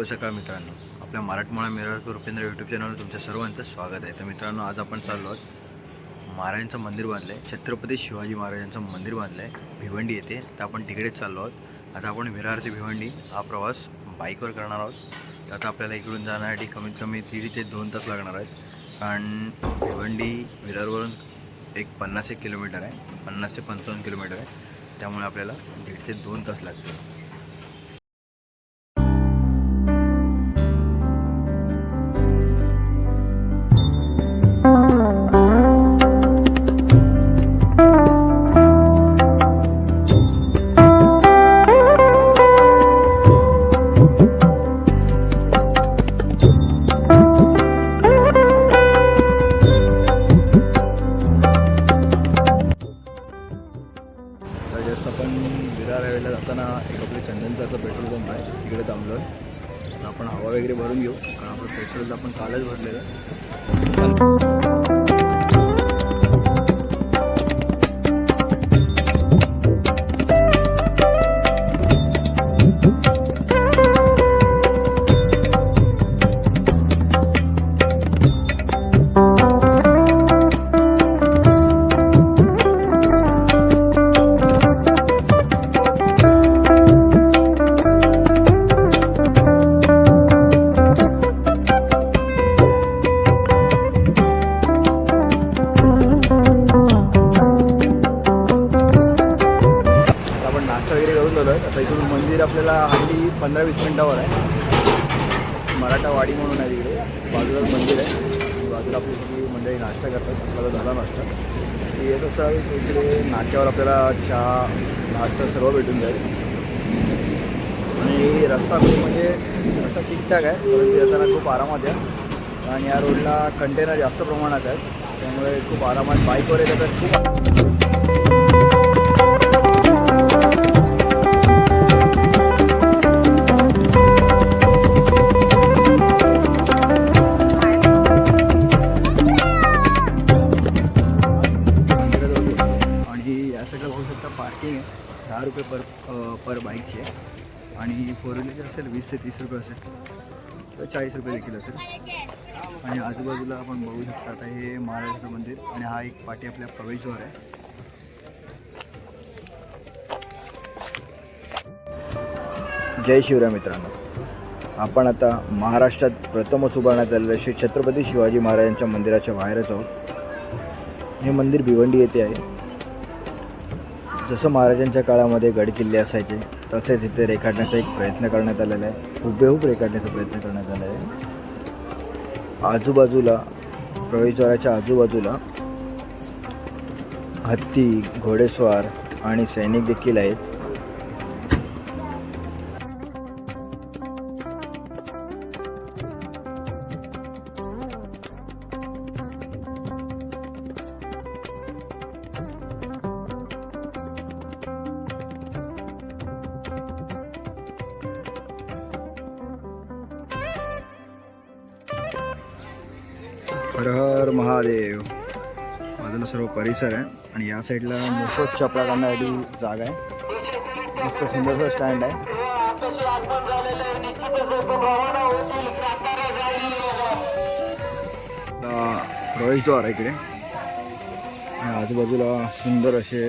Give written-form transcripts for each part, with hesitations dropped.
सकाळ मित्रांनो, आपल्या मराठमोळा मिररकर रुपेंद्र यूट्यूब चॅनलवर तुमच्या सर्वांचं स्वागत आहे. तर मित्रांनो, आज आपण चाललो आहोत महाराजांचं मंदिर बांधलं आहे, छत्रपती शिवाजी महाराजांचं मंदिर बांधलं आहे भिवंडी येथे. तर आपण तिकडेच चाललो आहोत. आता आपण विरार ते भिवंडी हा प्रवास बाईकवर करणार आहोत. तर आता आपल्याला इकडून जाण्यासाठी कमीत कमी 1.5 ते 2 तास लागणार आहेत, कारण भिवंडी विरारवरून 50 किलोमीटर आहे, 50 ते 55 किलोमीटर आहे. त्यामुळे आपल्याला 1.5 ते 2 तास लागतील. आपण विरार हायवेला जाताना एक आपलं चंदनचं पेट्रोल पंप आहे, तिकडे थांबलो आहे. आपण हवा वगैरे भरून घेऊ, कारण आपलं पेट्रोल आपण कालच भरलेलं आहे. आता इकडून मंदिर आपल्याला हल्ली 15-20 मिनिटावर आहे. मराठा वाडी म्हणून आहे, तिकडे बाजूलाच मंदिर आहे. बाजूला आपली सगळी मंडळी नाश्ता करतात. आपल्याला झाला नाश्ता की येत असाल इकडे नाक्यावर आपल्याला चहा नाश्ता सर्व भेटून जाईल. आणि रस्ता म्हणजे रस्ता ठीकठाक आहे, परंतु येताना खूप आरामात आहे. आणि या रोडला कंटेनर जास्त प्रमाणात आहेत, त्यामुळे खूप आरामात बाईकवर येतात. तर खूप पार्किंग आहे. 10 रुपये पर बाईकची आहे. आणि 4 व्हीलरची असेल 20 ते 30 रुपये असेल, तर 40 रुपये देखील असेल. आणि आजूबाजूला आपण बघू शकता, आता हे महाराजांचं मंदिर आणि हा एक पाटी आपल्या प्रवेशद्वार आहे. जय शिवराय मित्रांनो, आपण आता महाराष्ट्रात प्रथमच उभारण्यात आलेल्या श्री छत्रपती शिवाजी महाराजांच्या मंदिराच्या बाहेरच आहोत. हे मंदिर भिवंडी येथे आहे. जसं महाराजांच्या काळामध्ये गडकिल्ले असायचे, तसेच इथे रेखाटण्याचा एक प्रयत्न करण्यात आलेला आहे. हुबेहूब रेखाटण्याचा प्रयत्न करण्यात आला आहे. आजूबाजूला प्रवेशद्वाराच्या आजूबाजूला हत्ती, घोडेस्वार आणि सैनिक देखील आहेत. हर हर महादेव. बाजूला सर्व परिसर आहे आणि या साईडला मोफत चपला काढण्यासाठी जागा आहे. मस्त सुंदरसा स्टँड आहे. प्रवेशद्वार आहे इकडे. आणि आजूबाजूला सुंदर असे,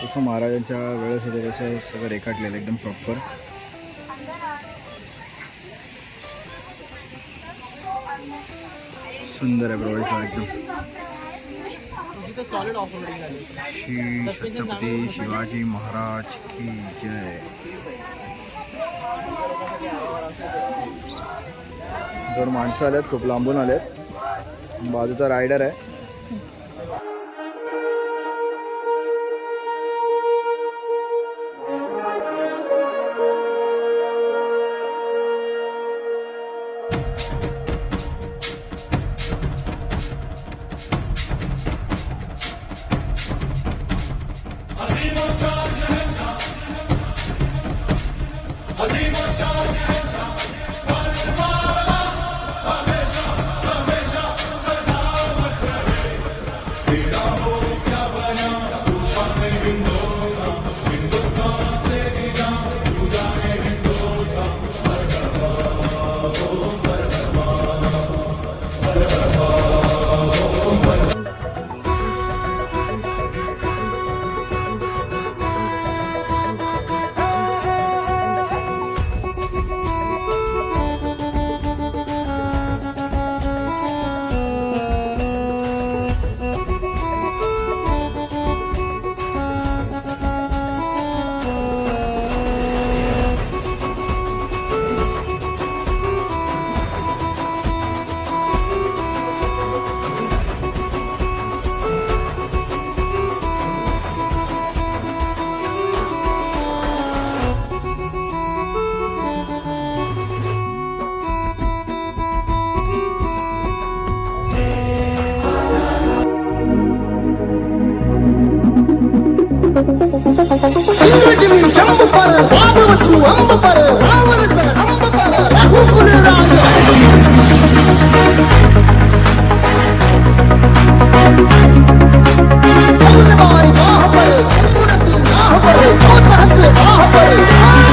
जसं महाराजांच्या वेळेस होते तसं सगळं रेखाटलेलं एकदम प्रॉपर. सुंदर आहे प्रवेशद्वार एकदम. श्री छत्रपती शिवाजी महाराज की जय. दोन माणसं आल्यात, खूप लांबून आलेत. बाजूचा रायडर आहे. इंद्रजिम जंब पर वादवसु अंब पर रावण स अंब पर रघुकुल राज अंगबारी बाह पर संपुरति राह पर जो सहस राह पर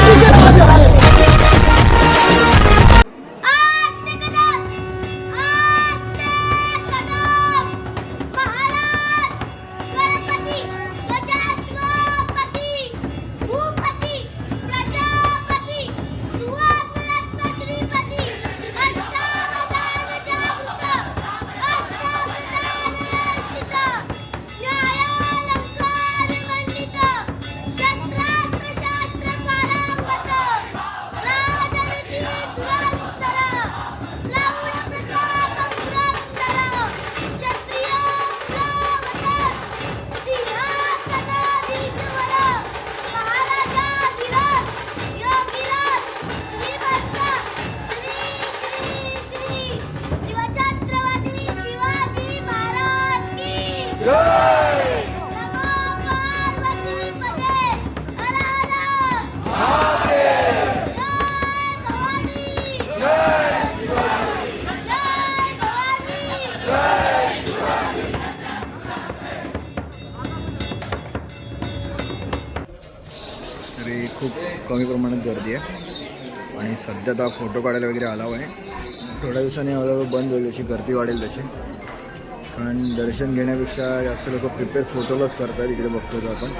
निज राज है आस्ते कदम महाराज गणपती गजाश्वपती भूपती प्रजापती सुवासरत्न श्रीपती अष्टावधान जागृत अष्टावधान स्थित न्यायालंकार मंडित शस्त्रास्त्र शास्त्र पारंगत राजनीती दुरंतर प्रौढ प्रताप पुरंदर क्षत्रिय प्रवचन सिंहासनाधीश्वर महाराजाधिराज योगीराज श्रीमंत श्री श्री श्री शिवछत्रपती शिवाजी महाराज की नमो पार्वती पदे हर हर जय भवानी जय भवानी तरी खूप कमी प्रमाणात गर्दी आहे आणि सध्या आता फोटो काढायला वगैरे अलाव आहे. थोड्या दिवसांनी हळूहळू बंद होईल, जशी गर्दी वाढेल तशी. कारण दर्शन घेण्यापेक्षा जास्त लोक प्रिपेअर फोटोलाच करतात. इकडे बघतो आपण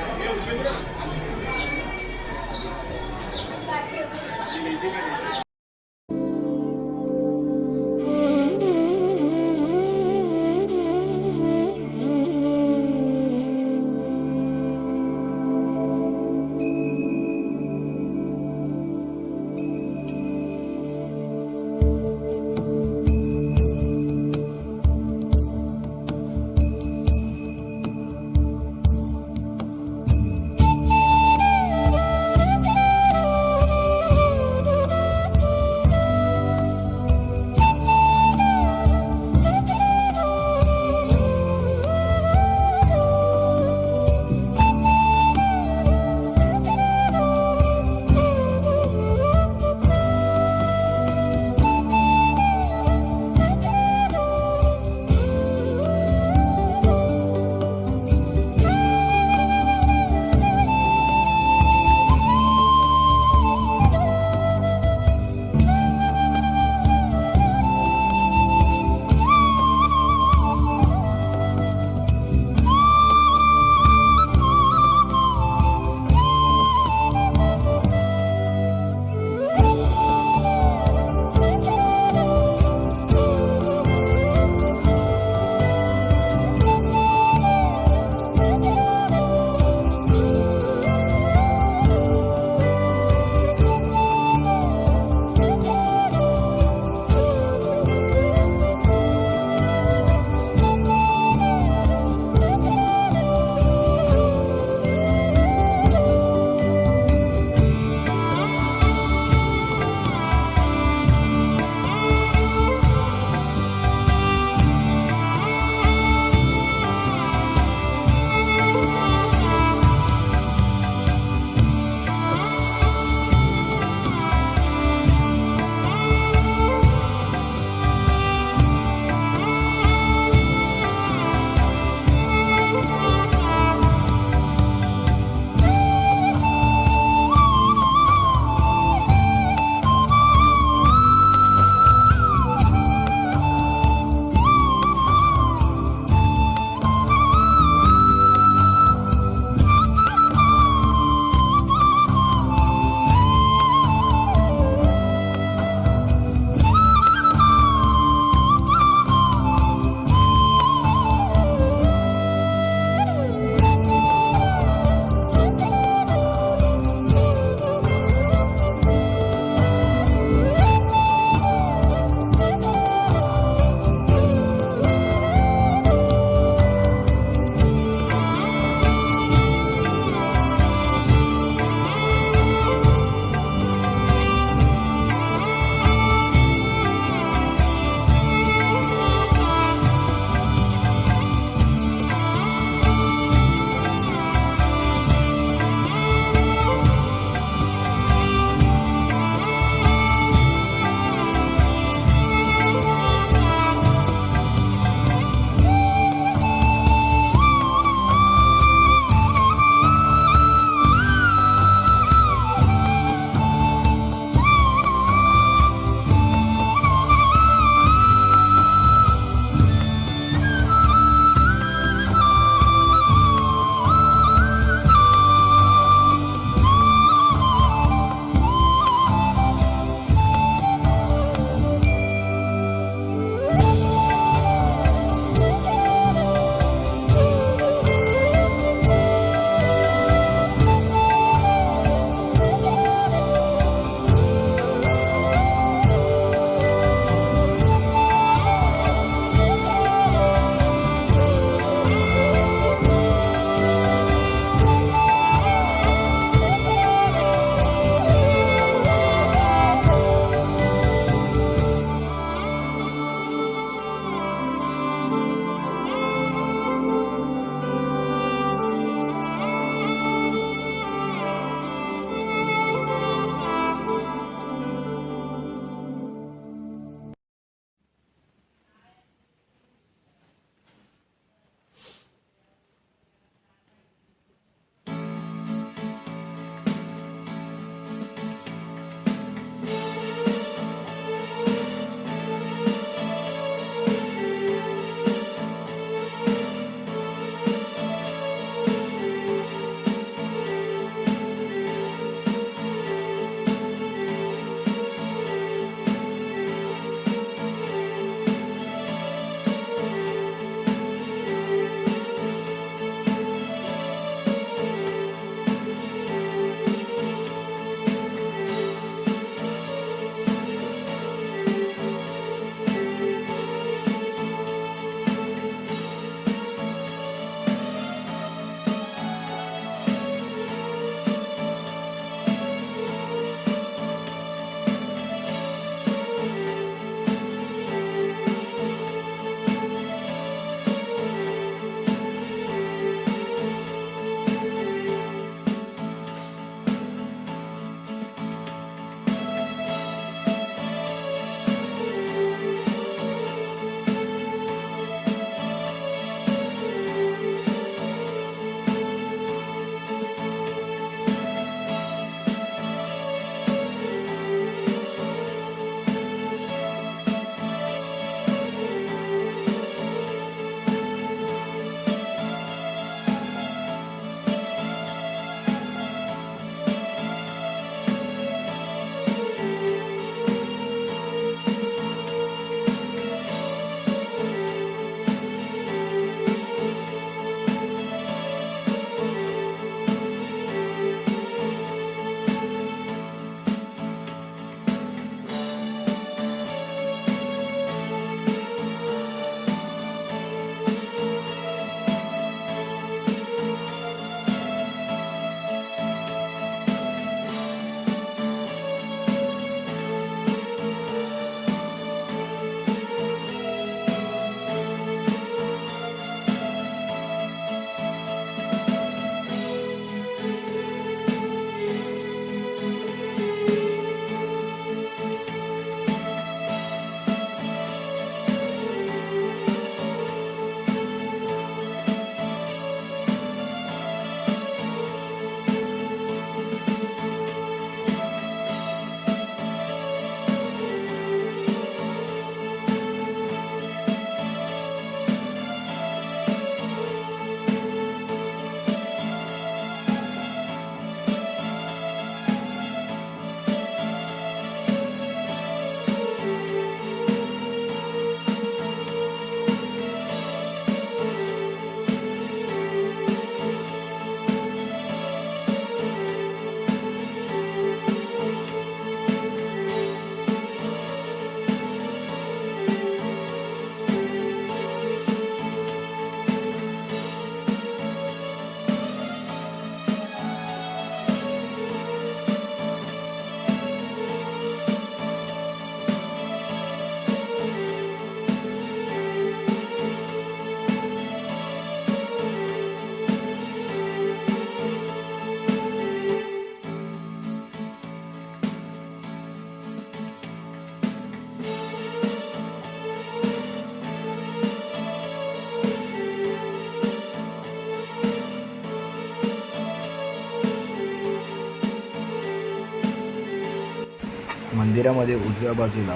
मंदिरामध्ये उजव्या बाजूला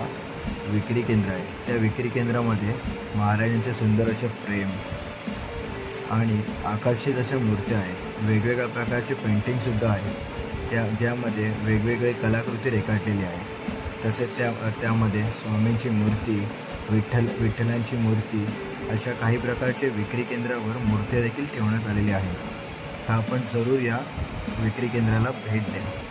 विक्री केंद्र आहे. त्या विक्री केंद्रामध्ये महाराजांचे सुंदर असे फ्रेम आणि आकर्षित अशा मूर्त्या आहेत. वेगवेगळ्या प्रकारचे पेंटिंगसुद्धा आहेत ज्यामध्ये वेगवेगळे कलाकृती रेखाटलेली आहे. तसेच त्यामध्ये स्वामींची मूर्ती, विठ्ठलांची मूर्ती अशा काही प्रकारचे विक्री केंद्रावर मूर्त्या देखील ठेवण्यात आलेल्या आहेत. तर आपण जरूर या विक्री केंद्राला भेट द्या.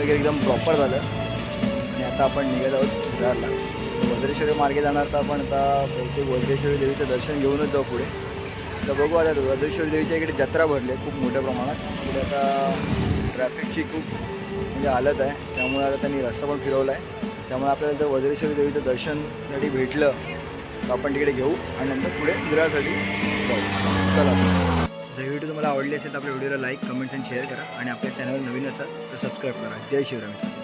वगैरे एकदम प्रॉपर झालं आणि आता आपण निघत आहोत विरारला. वज्रेश्वरी मार्गे जाणार तर आपण आता बहुतेक वज्रेश्वरी देवीचं दर्शन घेऊनच जाऊ पुढे. तर बघू आता वज्रेश्वरी देवीच्या इकडे जत्रा भरली आहे खूप मोठ्या प्रमाणात. पुढे आता ट्रॅफिकची खूप म्हणजे हालत आहे, त्यामुळे आता त्यांनी रस्ता पण फिरवला आहे. त्यामुळे आपल्याला जर वज्रेश्वरी देवीचं दर्शनसाठी भेटलं तर आपण तिकडे घेऊ आणि नंतर पुढे विरारसाठी जाऊ. चला, जर व्हिडिओ तुम्हाला आवडली असेल तर आपल्या व्हिडिओला लाईक, कमेंट्स आणि शेअर करा आणि आपल्या चॅनलवर नवीन असाल तर सबस्क्राईब करा. जय शिवराय.